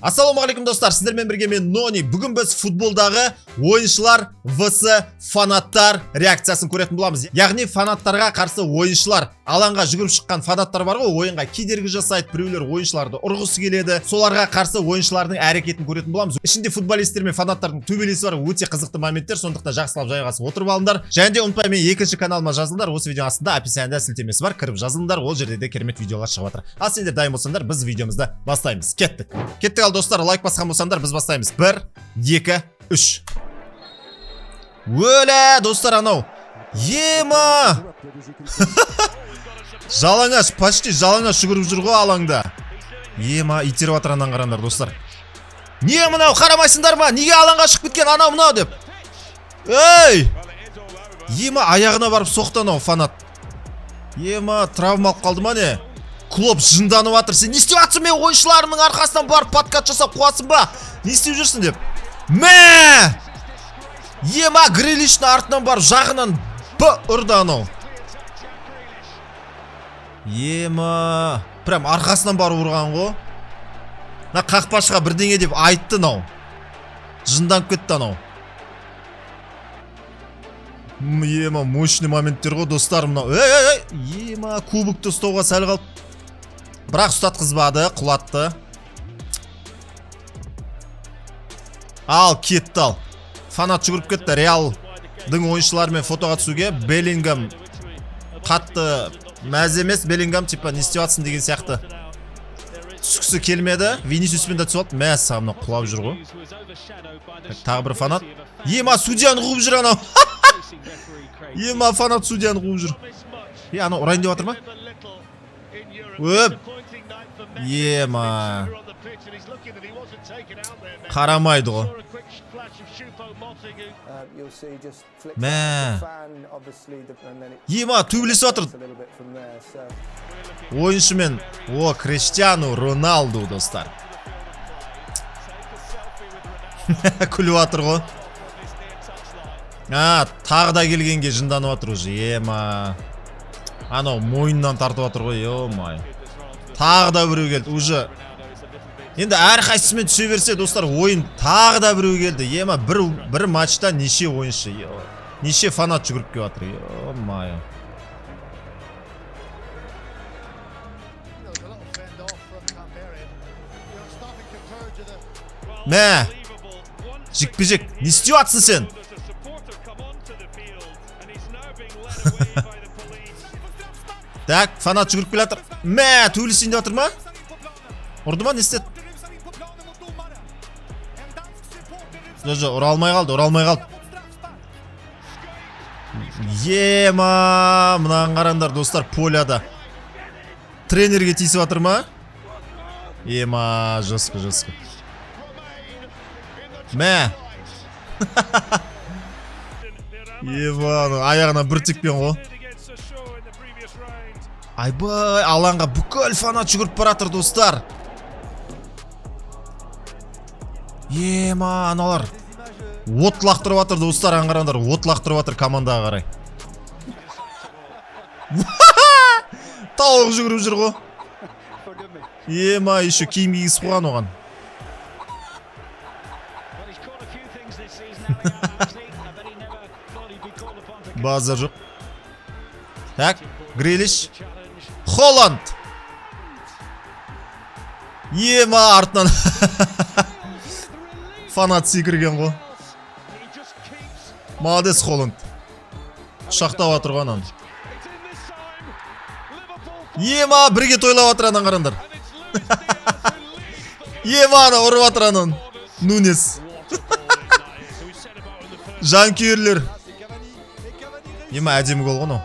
Ассалаумағалейкум достар, сіздермен бірге мен Нони. Бүгін біз футболдағы ойыншылар vs фанаттар реакциясын көретін боламыз. Яғни фанаттарға қарсы ойыншылар. Алаңға жүгіріп шыққан фанаттар бар ғой, ойынға кедергі жасайды, біреулер ойыншыларды ұрғысы келеді. Соларға қарсы ойыншылардың әрекетін көретін боламыз. Ішінде футболистер мен фанаттардың төбелесі бар, өте қызықты моменттер, сондықтан жақсылап жайғасып отырып алыңдар. Және де ұмытпай мен екінші каналыма жазылыңдар. Осы видео астында описанияда сілтемесі бар, кіріп жазылыңдар. Ол жерде де керемет видеолар шығып жатыр. Ал сендер дайын болсаңдар, біз видеомызды бастаймыз. Кеттік ал достар, лайк басқан болсаңдар, біз бастаймыз. 1, 2, 3. Өлә, достар, анау. Ема! Жалаңаш, почти жалаңаш жүгіріп жүр ғой алаңда. Ема, итеріп атыраннан қараңдар, достар. Не мынау, қарамайсыңдар ма? Неге алаңға шығып кеткен анау мынау деп? Ей! Ема, аяғына барып соқты анау фанат. Ема, травма алып қалды ма не? Клоп жынданып атыр. Сен не істеп атсың, мен ойыншыларының арқасынан барып подкат жасап қуасың ба? Не істеп жүрсің деп? Мә! Ема, Грилиштің артынан барып жағынан ұрды анау. Ема, прям арқасынан барып ұрған ғой. На қақпашыға бірдеңе деп айтты анау. Жынданып кетті анау. Ема, мощный моменттер ғой достар мынау. Ема, кубокты ұстауға сәл қалып. Бірақ ұстатқызбады, құлатты. Ал, кетті ал. Фанат жүгіріп кетті. Реалдың ойыншыларымен фотоға түсуге. Беллингам қатты мәз емес. Беллингам типа не істеватсың деген сияқты түскісі келмеді. Винисиуспен де түсіп алды. Мәз сағымына құлап жүр ғой. Тағы бір фанат. Ема, судьяны қуып жүр анау. Ема, фанат судьяны қуып жүр. Ана ұрайын деп жатыр ма? Өп! Ема! Қарамайды ғой. Мә! Ема, төбелесіп жатыр. Ойыншымен. О, Криштиану Роналду, достар. Күліп жатыр ғой. Тағы да келгенге жынданып жатыр уже. Ема! Анау мойыннан тартып жатыр ғой, ё-май. Тағы да біреу келді, уже. Енді әрқайсысымен түсе берсе, достар, ойын тағы да біреу келді. Ема, бір матчта неше ойыншы, неше фанат жүгіріп келіп жатыр, ё-май. Мә! Жекпе-жек, не істеп жатсың сен? Так, фанат жүгіріп келе жатыр. Мә, төбелесейін деп жатыр ма? Ұрды ма, не істеді? Жоқ, ұра алмай қалды. Ема, мынаған қараңдар, достар, поляда. Тренерге тиісіп жатыр ма? Ема, жосқы. Мә! Ема, аяғына бір текпен ғой. Айбай, алаңға бүкіл фанат жүгіріп баратыр, достар. Ема, аналар от лақтырып жатыр, достар, аңғарандар. От лақтырып жатыр командаға қарай. Тауық жүгіріп жүр ғой. Ема, еще киім кигізіп қойған оған. Базар жоқ. Так, Грилиш. Холланд. Ема, артынан фанат секірген ғой. Молодец, Холланд. Шақтап жатыр ғой анан. Ема, бірге тойлап жатыр анан қарандар. Ема, ана ұрып жатыр анан. Нунес. Жанкүйерлер. Ема, әдемі гол ғой.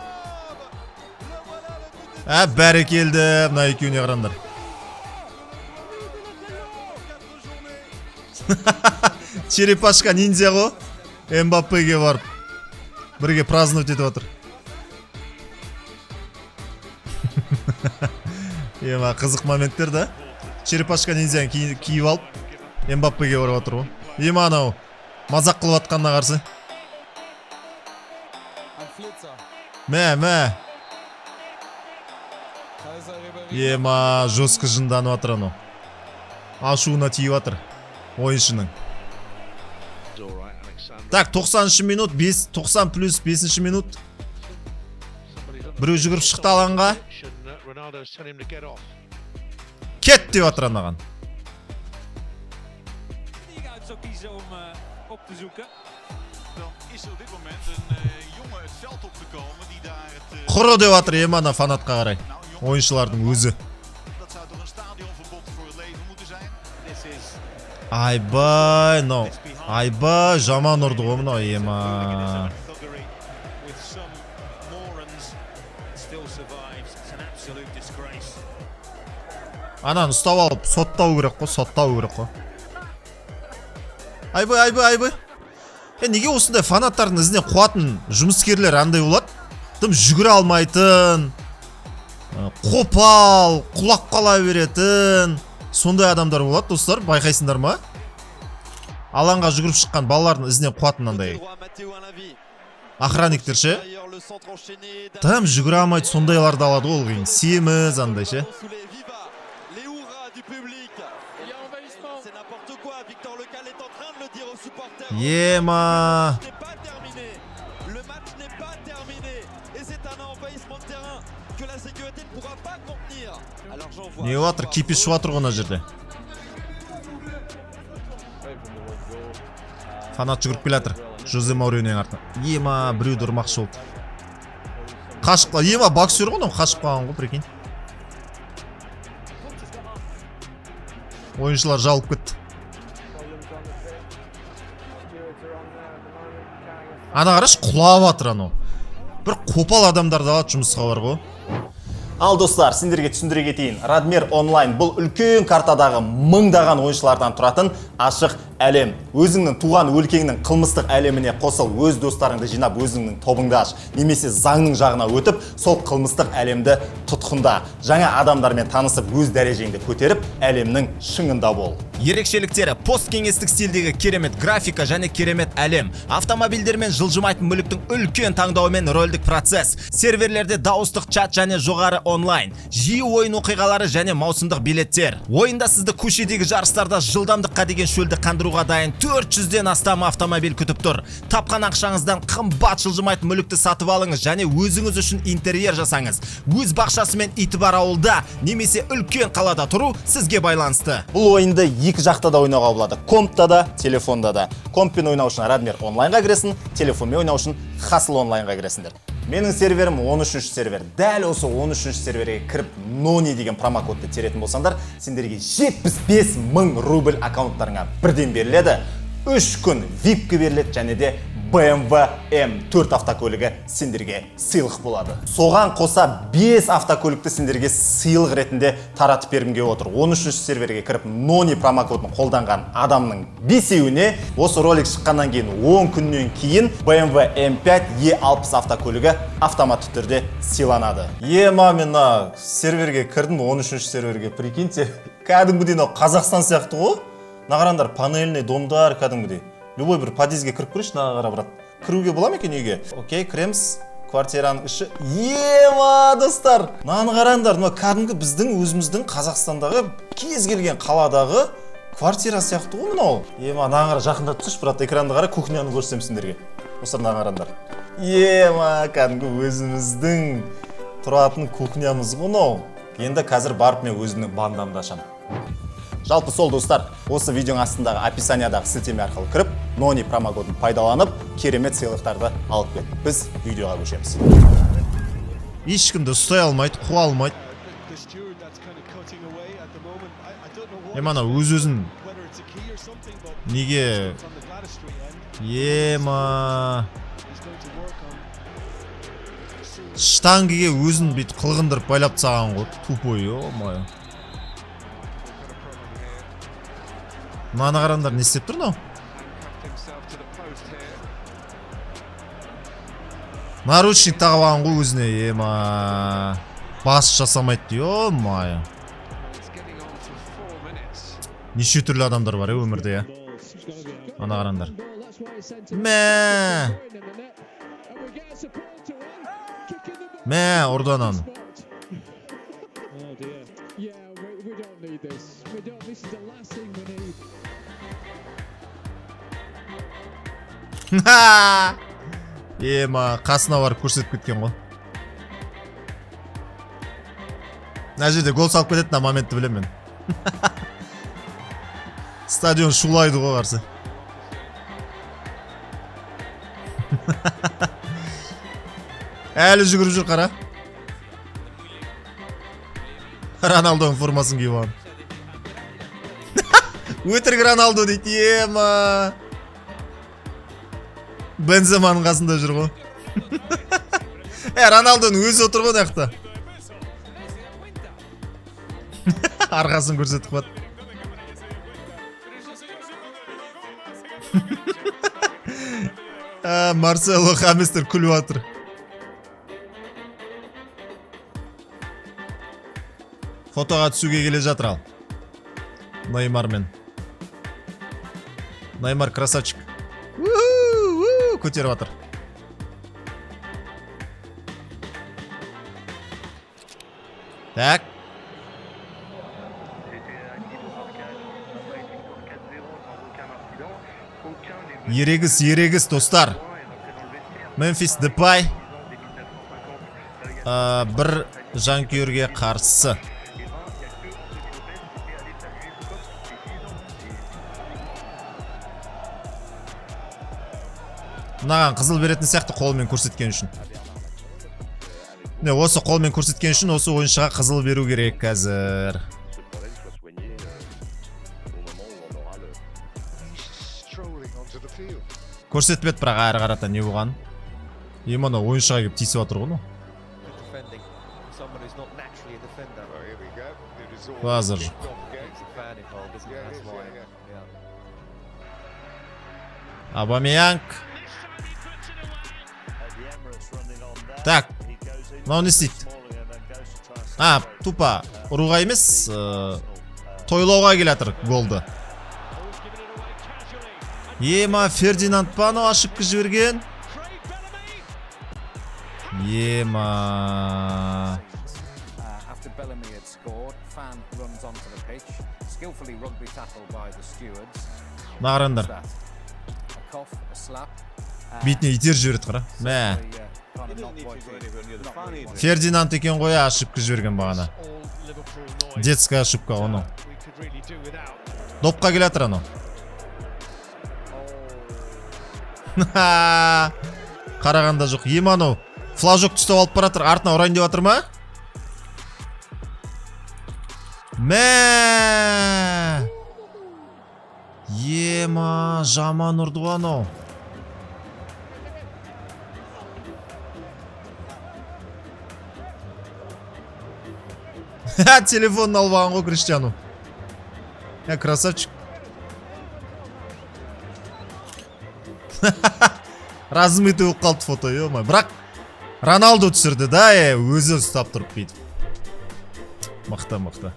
Бәрі келді, мына екеуіне қарандар. Черепашка ниндзя ғой. Мбаппеге барып бірге праздновать етіп отыр. Ема, қызық моменттер да. Черепашка ниндзяны киіп алып Мбаппеге барып отыр ғой. Ема, анау мазақ қылып атқанына қарсы. Мә. Ема, жосқы жынданып атыр анау. Ашуына тиіп жатыр ойыншының. Так, 90 минут, 90 плюс 5 минут. Біреу жүгіріп шықты алаңға. Кет деп жатыр анаған. Құры деп жатыр Емана фанатқа қарай. Ойыншылардың өзі. Айбай, no. Айбай, жаман ұрды ғой мынау Ема. Ананы ұстап алып, соттау керек қой. Айбай. Неге осындай фанаттардың ізіне қуатын жұмыскерлер андай болады? Тым жүгіре алмайтын, қопал, құлап қала беретін, сондай адамдар болады, достар, байқайсыңдар ма? Алаңға жүгіріп шыққан балалардың ізіне қуатын андай. Охранниктер ше? Тым жүгіре алмайды, сондайларды алады ол кейін. Семіз андай ше? Ема. Не ватыр, кипиш ватыр ғына жерде. Фанат жүгіріп келатыр. Жозе Мауриньоның артына. Ема, біреуді ұрмақшы болды. Қашып қалды. Ема боксер ғой, қашып қалған ғой, прикинь. Ойыншылар жалып кетті. Ана қараш, құлап атыр анау. Бір қопал адамдарды алады жұмысқа бар ғой. Ал достар, сендерге түсіндіре кетейін. Радмир онлайн бұл үлкен картадағы мыңдаған ойыншылардан тұратын ашық әлем. Өзіңнің туған өлкеңнің қылмыстық әлеміне қосыл, өз достарыңды жинап, өзіңнің тобыңды аш, немесе заңның жағына өтіп, сол қылмыстық әлемді тұтқында. Жаңа адамдармен танысып, өз дәрежеңді көтеріп, әлемнің шыңында бол. Ерекшеліктері посткеңестік стилдегі керемет графика және керемет әлем. Автомобильдермен жылжымайтын мүліктің үлкен таңдауымен рөлдік процесс. Серверлерде дауыстық чат және жоғары онлайн. Жиі ойын оқиғалары және маусымдық билеттер. Ойында сізді көшедегі жарыстарда жылдамдыққа деген шөлді қандыруға дайын 400-ден астам автомобиль күтіп тұр. Тапқан ақшаңыздан қымбат жылжымайтын мүлікті сатып алыңыз және өзіңіз үшін интерьер жасаңыз. Өз бақшасымен иті бар ауылда немесе үлкен қалада тұру сізге байланысты. Бұл ойынды екі жақта да ойнауға болады. Компта да, телефонда да. Комппен ойнау үшін Радмир онлайнға кіресің, телефонмен ойнау үшін Хасл онлайнға кіресіңдер. Менің серверім 13-ші сервер. Дәл осы 13-ші серверге кіріп Noni деген промокодты теретін болсаңдар, сендерге 75 000 рубль аккаунттарыңа бірден беріледі. 3 күн VIP-ке беріледі және де BMW M4 автокөлігі сендерге сыйлық болады. Соған қоса 5 автокөлікті сендерге сыйлық ретінде таратып бергімге отыр. 13-ші серверге кіріп Noni промокодын қолданған адамның 5-еуіне осы ролик шыққаннан кейін 10 күннен кейін BMW M5 E60 автокөлігі автоматты түрде сыйланады. Мамина, серверге кірдім, 13-ші серверге, прикиньте, кәдімгідей Қазақстан сияқты ғой. Нағарандар панельный домдар кәдімгідей. Любой бір подъездге кіріп көрейші, нағара брат. Кіруге бола ма екен үйге? Окей, кіреміз. Квартираның іші. Ема, достар! Наны қараңдар, кәдімгі біздің өзіміздің Қазақстандағы кез келген қаладағы квартира сияқты ғой мынау. Ема, наны қара жақында түсіш, брат, экранды қара, кухняны көрсем сендерге. Осылар наны қараңдар. Ема, кәдімгі өзіміздің тұратын кухнямыз ғой мынау. Енді қазір барып мен өзімнің бандамды ашам. Жалпы сол достар, осы видеоның астындағы описаниядағы сілтеме арқылы кіріп, Noni промокодын пайдаланып, керемет сыйлықтарды алып кет. Біз видеоға көшеміз. Ешкімді ұстай алмайды, қуа алмайды. Ана өз-өзін неге ема штангіге өзін бейт қылғындырып байлап тастаған ғой, тупой, о-май. Мана қарандар не істеп тұр нау? Наручник тағып алған ғой өзіне, ема. Бас жасамайды дейо, мая. Неше түрлі адамдар бар өмірде, Ана қарандар. Мә, ұрдан аны. Ема, қасына барып көрсетіп кеткен ғой. Мына жерде гол салып кететін моментті білемін мен. Стадион шулайды ғой қарсы. Әлі жүгіріп жүр қара. Роналдоның формасын киіп алған. Өтірік Роналдо дейді, ема. Бенземаның қасында жүр ғой. Роналдоның өзі отыр ғой нақта. Арқасын көрсетіп қойды. Марсело Хаместер күліп атыр. Фотоға түсуге келе жатыр ал. Неймармен. Неймар красавчик. Көтеріп атыр. Так. Ерегіс достар. Мемфис Депай бір жанкүйерге қарсы. Мынаған қызыл беретін сияқты қолмен көрсеткен үшін. Не, осы қолмен көрсеткен үшін осы ойыншыға қызыл беру керек қазір. Көрсетпет бірақ әрі қарата не болған. Емана ойыншыға кеп тиісіп атыр ғой. Қазір. Абамеянг. Так. Мынау не істейді? Тупа ұруға емес, тойлауға келатыр голды. Ема, Фердинанд Пано ошибка жіберген. Ема. Нағырандар. Бетіне итер жіберді қара. Мә. Фердинанд екен ғой, ошибка жіберген бағана. Детская ошибка оны. Допқа келатыр аны. Қарағанда жоқ. Еману флажок түстіп алып баратыр. Артына орайын деп атыр ма? Мә! Ема, жаман ұрды анау. Телефонын алып алған ғой Криштиану. Красавчик. Размытый болып қалды фото, ема. Бірақ Роналдо түсірді, да, өзі ұстап тұрып бейді. Мықты.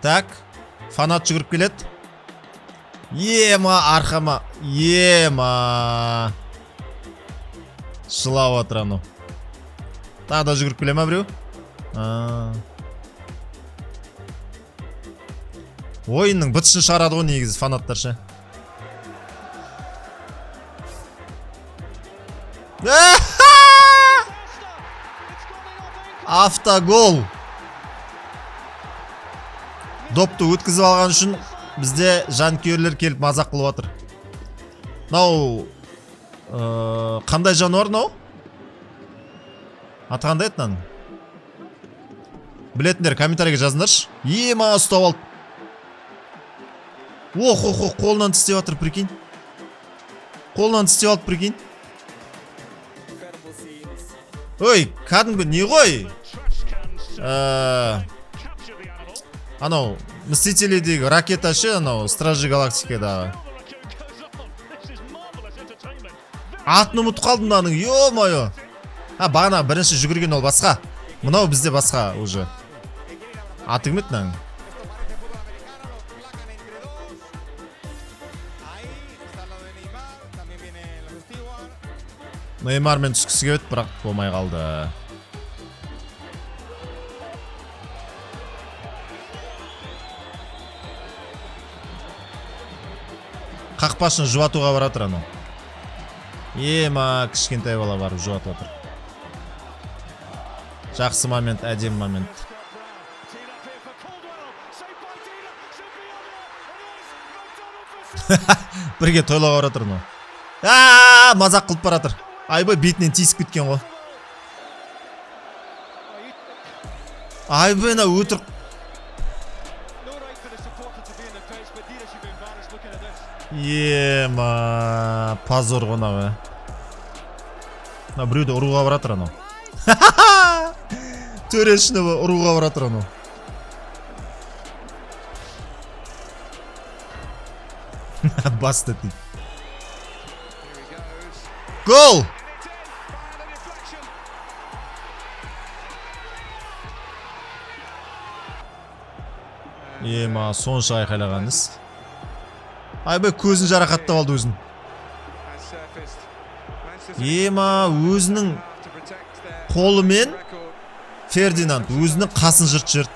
Так, фанат жүгіріп келеді. Ема, арқама. Ема. Шылау атыр ану. Тағы да жүгіріп келе ма біреу? Ойынның бытышын шығарады ғой негізі фанаттар ше. Автогол. Допты өткізіп алған үшін бізде жанкүйерлер келіп мазақ қылып отыр. Нау қандай жануар нау? Аты қандай еді наның? Білетіндер комментарийге жазыңдаршы. Ема, ұстап алды. Қолынан тістеп атыр, прикинь. Қолынан тістеп алды, прикинь. Ой, кәдімгі не ғой? Анау, Мстителидегі ракета ше, анау, Стражи Галактикадағы. Атын ұмытып қалдым наның, ё-моё. Бағана бірінші жүгірген ол басқа. Мынау бізде басқа уже. Аты кім еді наның? Неймармен түскісі кебет, бірақ болмай қалды. Қақпашыны жұбатуға баратыр анау. Ема, кішкентай бала барып жұбатып отыр. Жақсы момент, әдемі момент. Бірге тойлауға баратыр анау. Мазақ қылып баратыр. Айбай бетінен тиісіп кеткен ғой. Айбай өтір. Ема, позор ғона. Біреуді ұруға баратыр анау. Төрешіні ұруға баратыр анау. Басты дейді. Гол! Ема, сонша айқайлаған іс. Айбай көзін жарақаттап алды өзін. Ема, өзінің қолымен Фердинанд өзінің қасын жырт.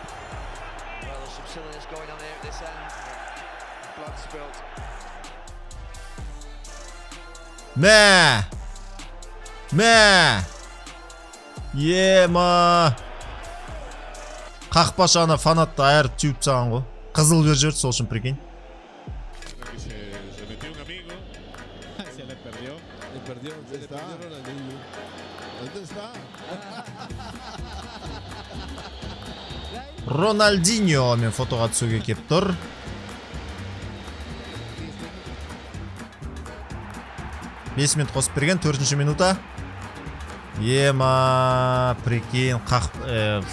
Мә! Ема! Қақпашы ана фанатты айырып түйіп тастаған ғой. Қызыл бер жіберді, сол үшін прикинь. Рональдиньо мен фотоға түсуге кеп тұр. Бес минут қосып берген, 4-ші минута. Ема, прикинь,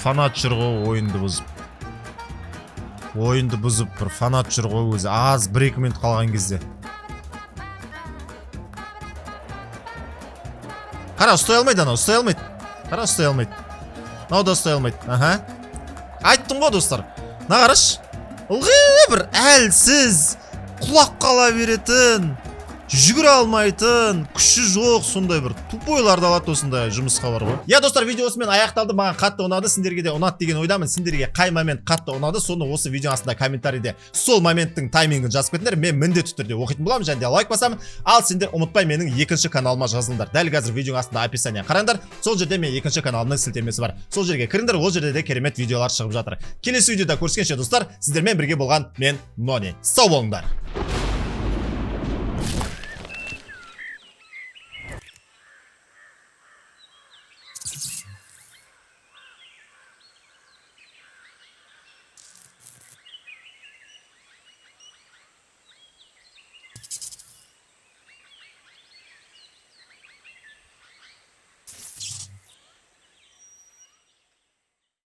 фанат жүр ғой ойынды бұзып. Ойынды бұзып, бір фанат жүр ғой өзі. Аз 1-2 минут қалған кезде. Қара, ұстай алмайды анау, ұстай алмайды. Қара, ұстай алмайды. Нау да ұстай алмайды. Айттым ғой достар. Нағараш. Ылғи бір әлсіз, құлақ қала беретін, жүгіре алмайтын, күші жоқ, сондай бір тупойларды алады осындай жұмысқа бар ғой. Я достар, видео осымен аяқталды. Маған қатты ұнады, сендерге де ұнады деген ойдамын. Сендерге қай момент қатты ұнады, соны осы видео астында комментарийде сол моменттің таймингін жазып кетіңдер. Мен міндетті түрде оқитын боламын, және де лайк басамын. Ал сендер ұмытпай менің екінші каналыма жазылыңдар. Дәл қазір видеоның астында описание қараңдар. Сол жерде мен екінші каналымның сілтемесі бар. Сол жерге кіріңдер, ол жерде де керемет видеолар шығып жатыр. Келесі видеода көріскенше достар, сіздермен бірге болған мен Нони. Сау болыңдар.